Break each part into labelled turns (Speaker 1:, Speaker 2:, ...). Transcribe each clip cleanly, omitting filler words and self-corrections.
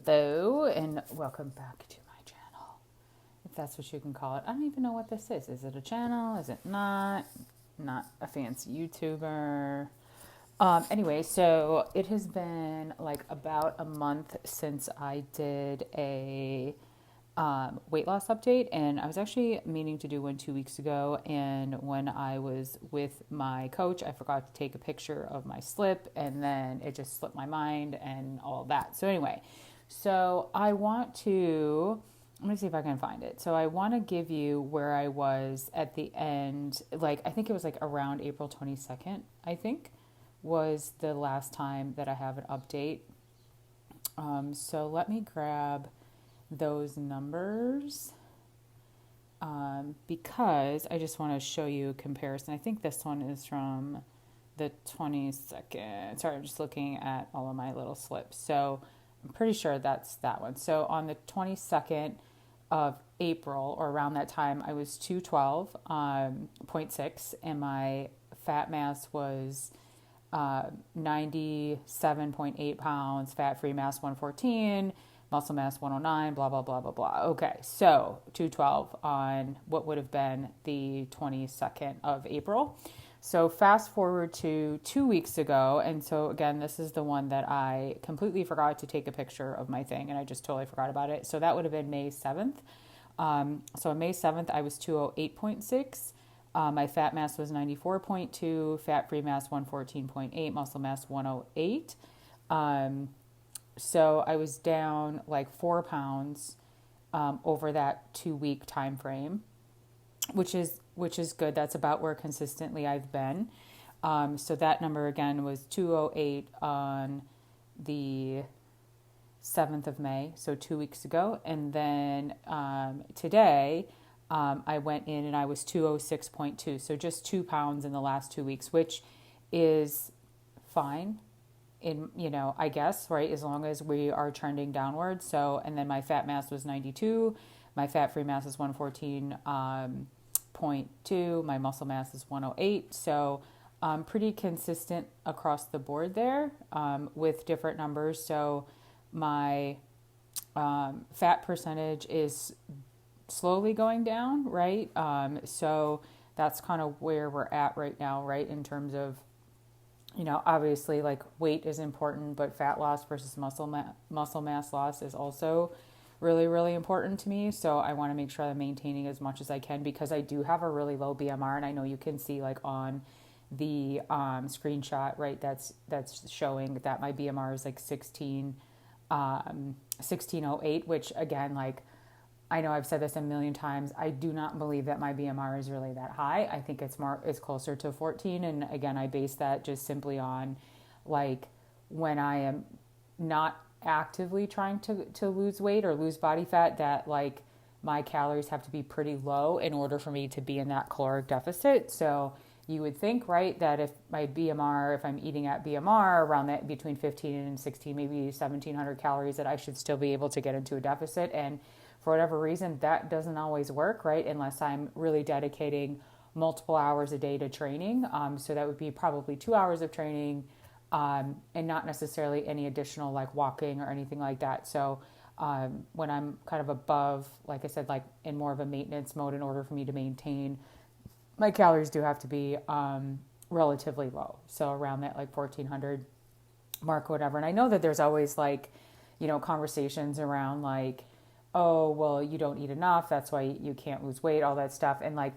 Speaker 1: Hello, and welcome back to my channel, if that's what you can call it. I don't even know what this is. Is it a channel? Is it not? Not a fancy YouTuber. Anyway, so it has been like about a month since I did a weight loss update, and I was actually meaning to do one 2 weeks ago. And when I was with my coach, I forgot to take a picture of my slip, and then it just slipped my mind and all that. So anyway, so I'm gonna see if I can find it. So I want to give you where I was at the end. Like I think it was like around April 22nd. I think was the last time that I have an update. So let me grab those numbers because I just want to show you a comparison. I think this one is from the 22nd. Sorry, I'm just looking at all of my little slips. So I'm pretty sure that's that one. So on the 22nd of April, or around that time, I was 212.6, and my fat mass was 97.8 pounds, fat-free mass 114, muscle mass 109, blah, blah, blah, blah, blah. Okay, so 212 on what would have been the 22nd of April. So fast forward to 2 weeks ago, and so again, this is the one that I completely forgot to take a picture of my thing, and I just totally forgot about it. So that would have been May 7th. So on May 7th, I was 208.6. My fat mass was 94.2, fat-free mass 114.8, muscle mass 108. So I was down like 4 pounds over that 2 week time frame, which is good. That's about where consistently I've been. So that number again was 208 on the 7th of May, so 2 weeks ago. And then today I went in and I was 206.2, so just 2 pounds in the last 2 weeks, which is fine. I guess, right, as long as we are trending downward. So, and then my fat mass was 92, my fat-free mass is 114.2, my muscle mass is 108. So, pretty consistent across the board there with different numbers. So, my fat percentage is slowly going down, right? So, that's kind of where we're at right now, right, in terms of obviously like weight is important, but fat loss versus muscle mass loss is also really, really important to me. So I want to make sure I'm maintaining as much as I can because I do have a really low BMR, and I know you can see like on the screenshot, right? That's showing that my BMR is like 1608, which again, like I know I've said this a million times. I do not believe that my BMR is really that high. I think it's closer to 14. And again, I base that just simply on like when I am not actively trying to lose weight or lose body fat, that like my calories have to be pretty low in order for me to be in that caloric deficit. So you would think, right, that if my BMR, if I'm eating at BMR around that between 15 and 16, maybe 1700 calories, that I should still be able to get into a deficit. And for whatever reason, that doesn't always work, right? Unless I'm really dedicating multiple hours a day to training. So that would be probably 2 hours of training and not necessarily any additional like walking or anything like that. So when I'm kind of above, like I said, like in more of a maintenance mode, in order for me to maintain, my calories do have to be relatively low. So around that like 1400 mark or whatever. And I know that there's always like, conversations around like, oh, well, you don't eat enough, that's why you can't lose weight, all that stuff. And I'm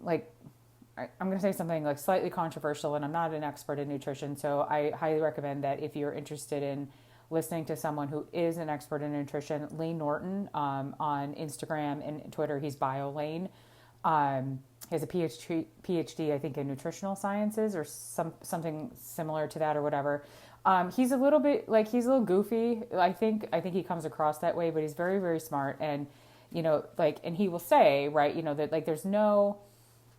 Speaker 1: going to say something like slightly controversial, and I'm not an expert in nutrition, so I highly recommend that if you're interested in listening to someone who is an expert in nutrition, Lane Norton on Instagram and Twitter, he's BioLane. He has a PhD, I think, in nutritional sciences or something similar to that or whatever. He's a little bit he's a little goofy. I think he comes across that way, but he's very, very smart. And, and he will say, right, that like, there's no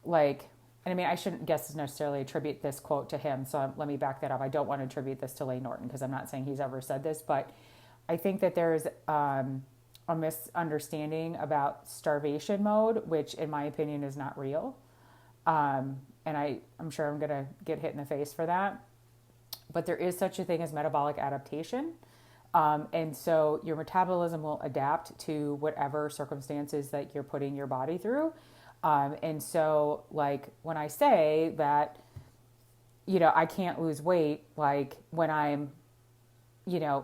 Speaker 1: like, and I mean, I shouldn't necessarily attribute this quote to him. So let me back that up. I don't want to attribute this to Lane Norton because I'm not saying he's ever said this, but I think that there's a misunderstanding about starvation mode, which in my opinion is not real. And I'm sure I'm going to get hit in the face for that. But there is such a thing as metabolic adaptation. And so your metabolism will adapt to whatever circumstances that you're putting your body through. And so like when I say that, I can't lose weight, like when I'm,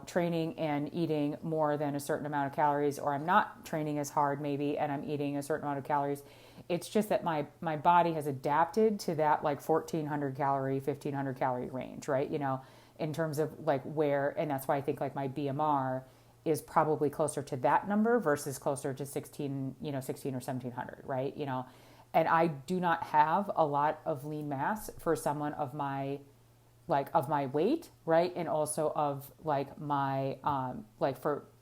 Speaker 1: training and eating more than a certain amount of calories, or I'm not training as hard maybe, and I'm eating a certain amount of calories. It's just that my body has adapted to that like 1400 calorie, 1500 calorie range, right? In terms of like where, and that's why I think like my BMR is probably closer to that number versus closer to 16, 16 or 1700, right? And I do not have a lot of lean mass for someone of my weight, right? And also of like my,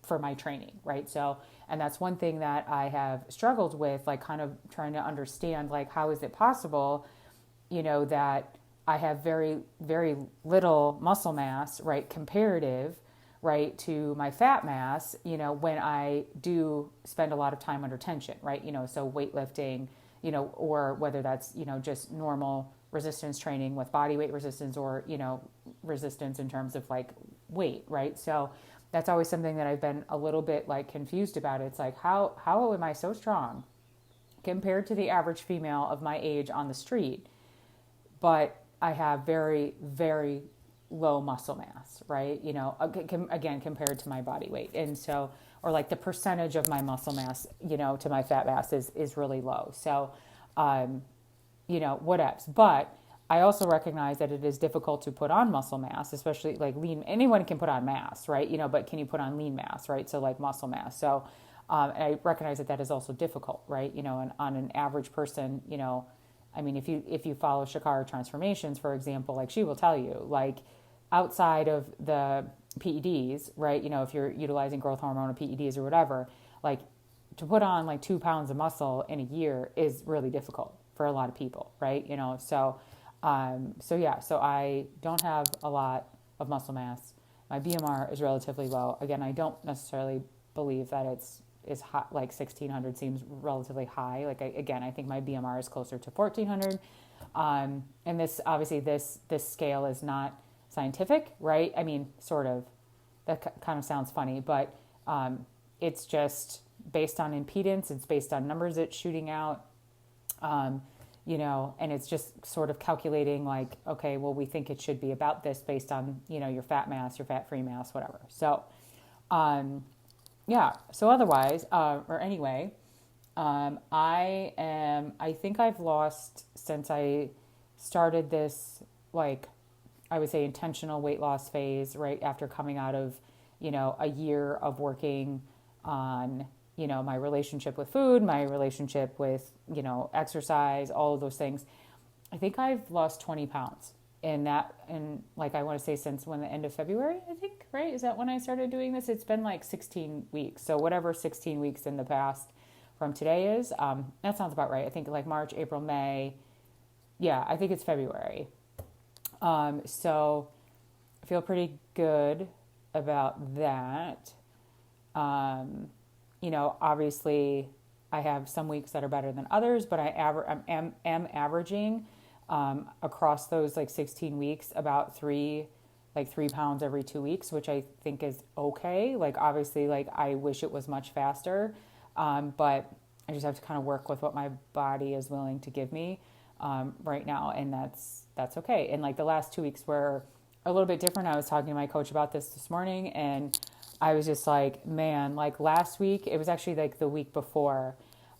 Speaker 1: for my training, right? So, and that's one thing that I have struggled with, like kind of trying to understand, like, how is it possible, that I have very, very little muscle mass, right? Comparative, right, to my fat mass, when I do spend a lot of time under tension, right? So weightlifting, or whether that's, just normal resistance training with body weight resistance, or, resistance in terms of like weight, right? So that's always something that I've been a little bit like confused about. It's like, how am I so strong compared to the average female of my age on the street, but I have very, very low muscle mass, right? Again, compared to my body weight. And so, or like the percentage of my muscle mass, to my fat mass is really low. So, whatevs. But I also recognize that it is difficult to put on muscle mass, especially like lean. Anyone can put on mass, right? But can you put on lean mass, right? So like muscle mass. So, and I recognize that is also difficult, right? And on an average person, I mean, if you follow Chikara Transformations, for example, like she will tell you, like outside of the PEDs, right? If you're utilizing growth hormone or PEDs or whatever, like to put on like 2 pounds of muscle in a year is really difficult for a lot of people, right? So I don't have a lot of muscle mass. My BMR is relatively low. Again, I don't necessarily believe that is high, like 1600 seems relatively high. Like I think my BMR is closer to 1400. And this obviously this scale is not scientific, right? I mean, sort of. That kind of sounds funny, but it's just based on impedance. It's based on numbers it's shooting out. And it's just sort of calculating like, okay, well, we think it should be about this based on, your fat mass, your fat-free mass, whatever. So, so otherwise, I think I've lost since I started this, like, I would say intentional weight loss phase, right after coming out of, a year of working on, my relationship with food, my relationship with, exercise, all of those things. I think I've lost 20 pounds and like, I want to say since the end of February, I think, right? Is that when I started doing this? It's been like 16 weeks. So whatever 16 weeks in the past from today is, that sounds about right. I think like March, April, May. Yeah, I think it's February. So I feel pretty good about that. Obviously I have some weeks that are better than others, but I am averaging across those like 16 weeks about 3 pounds every 2 weeks, which I think is okay. Like obviously, like I wish it was much faster, but I just have to kind of work with what my body is willing to give me right now, and that's okay. And like the last 2 weeks were a little bit different. I was talking to my coach about this morning, and I was just like, man, like last week, it was actually like the week before,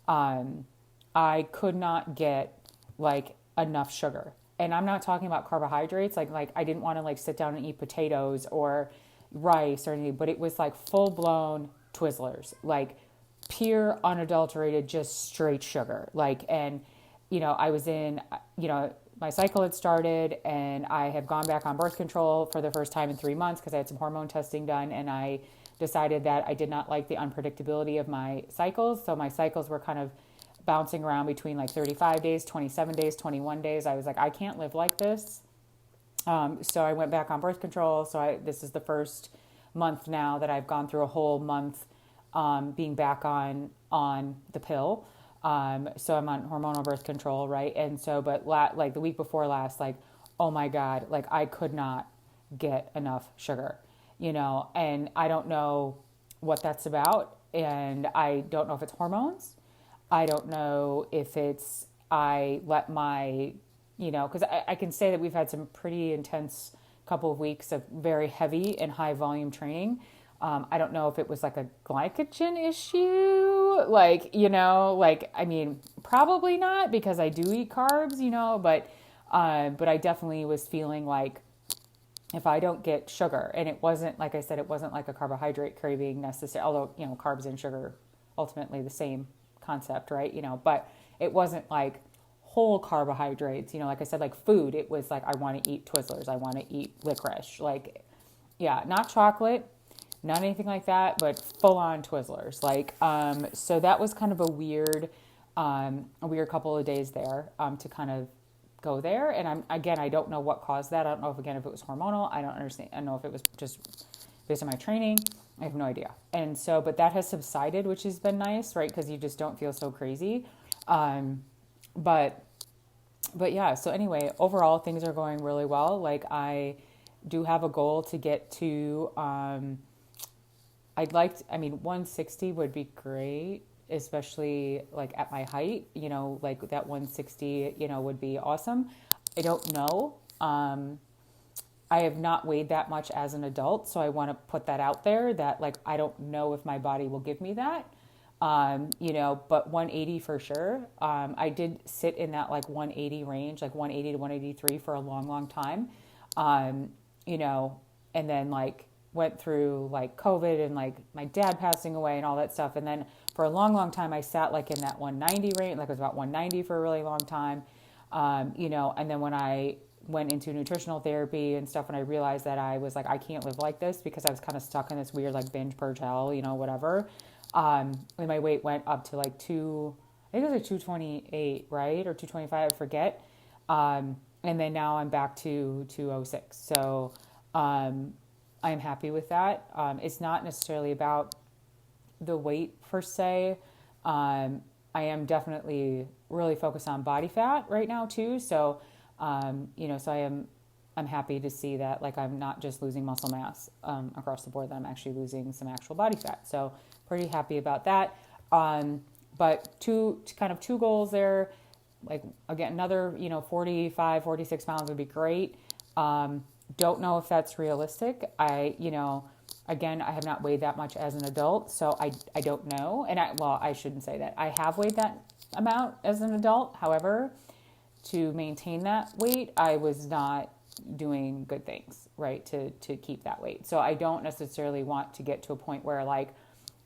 Speaker 1: I could not get like enough sugar. And I'm not talking about carbohydrates. Like I didn't want to like sit down and eat potatoes or rice or anything, but it was like full blown Twizzlers, like pure unadulterated, just straight sugar. Like, and, I was in, my cycle had started and I had gone back on birth control for the first time in 3 months because I had some hormone testing done, and I decided that I did not like the unpredictability of my cycles. So my cycles were kind of bouncing around between like 35 days, 27 days, 21 days. I was like, I can't live like this. So I went back on birth control. So this is the first month now that I've gone through a whole month being back on the pill. So I'm on hormonal birth control, right? And so, but like the week before last, like, oh my God, like I could not get enough sugar. and I don't know what that's about. And I don't know if it's hormones. I don't know if it's, I let my, because I can say that we've had some pretty intense couple of weeks of very heavy and high volume training. I don't know if it was like a glycogen issue, I mean, probably not because I do eat carbs, but I definitely was feeling like if I don't get sugar, and it wasn't, like I said, it wasn't like a carbohydrate craving necessarily, although, carbs and sugar, ultimately the same concept, right? But it wasn't like whole carbohydrates, like I said, like food, it was like, I want to eat Twizzlers, I want to eat licorice, not chocolate, not anything like that, but full on Twizzlers. So that was kind of a weird couple of days there, to kind of go there. And I don't know what caused that. I don't know if it was hormonal. I don't understand. I don't know if it was just based on my training. I have no idea. And so, but that has subsided, which has been nice, right? Because you just don't feel so crazy. But yeah, so anyway, overall things are going really well. I do have a goal to get to, 160 would be great, especially at my height, that 160, would be awesome. I don't know. I have not weighed that much as an adult, so I want to put that out there that I don't know if my body will give me that. But 180 for sure. I did sit in that 180 range, 180 to 183 for a long, long time. And then went through COVID and my dad passing away and all that stuff. And then for a long, long time, I sat in that 190 range, it was about 190 for a really long time. And then when I went into nutritional therapy and stuff, and I realized that I was I can't live like this because I was kind of stuck in this weird binge purge hell, whatever. And my weight went up to I think it was 228, right? Or 225, I forget. And then now I'm back to 206. So, I am happy with that. It's not necessarily about the weight per se. I am definitely really focused on body fat right now too. So, I'm happy to see that I'm not just losing muscle mass across the board, that I'm actually losing some actual body fat. So pretty happy about that. But two goals there. Again, another 45, 46 pounds would be great. Don't know if that's realistic. Again, I have not weighed that much as an adult, so I don't know. And I shouldn't say that. I have weighed that amount as an adult. However, to maintain that weight, I was not doing good things, right, to keep that weight. So I don't necessarily want to get to a point where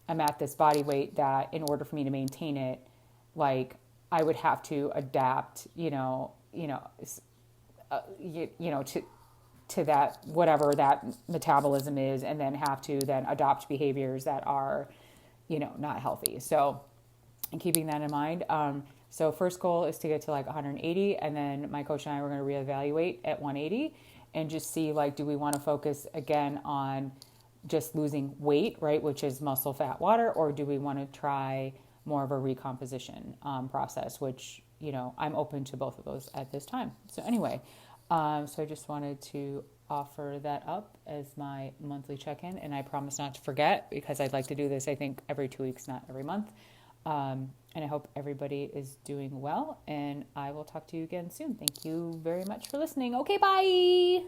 Speaker 1: I'm at this body weight that in order for me to maintain it, I would have to adapt, to that, whatever that metabolism is, and then have to then adopt behaviors that are, not healthy. So, and keeping that in mind. So first goal is to get to 180, and then my coach and I were going to reevaluate at 180 and just see do we want to focus again on just losing weight, right, which is muscle, fat, water, or do we want to try more of a recomposition process, which, I'm open to both of those at this time. So anyway, so I just wanted to offer that up as my monthly check-in, and I promise not to forget because I'd like to do this, I think, every 2 weeks, not every month. And I hope everybody is doing well, and I will talk to you again soon. Thank you very much for listening. Okay, bye.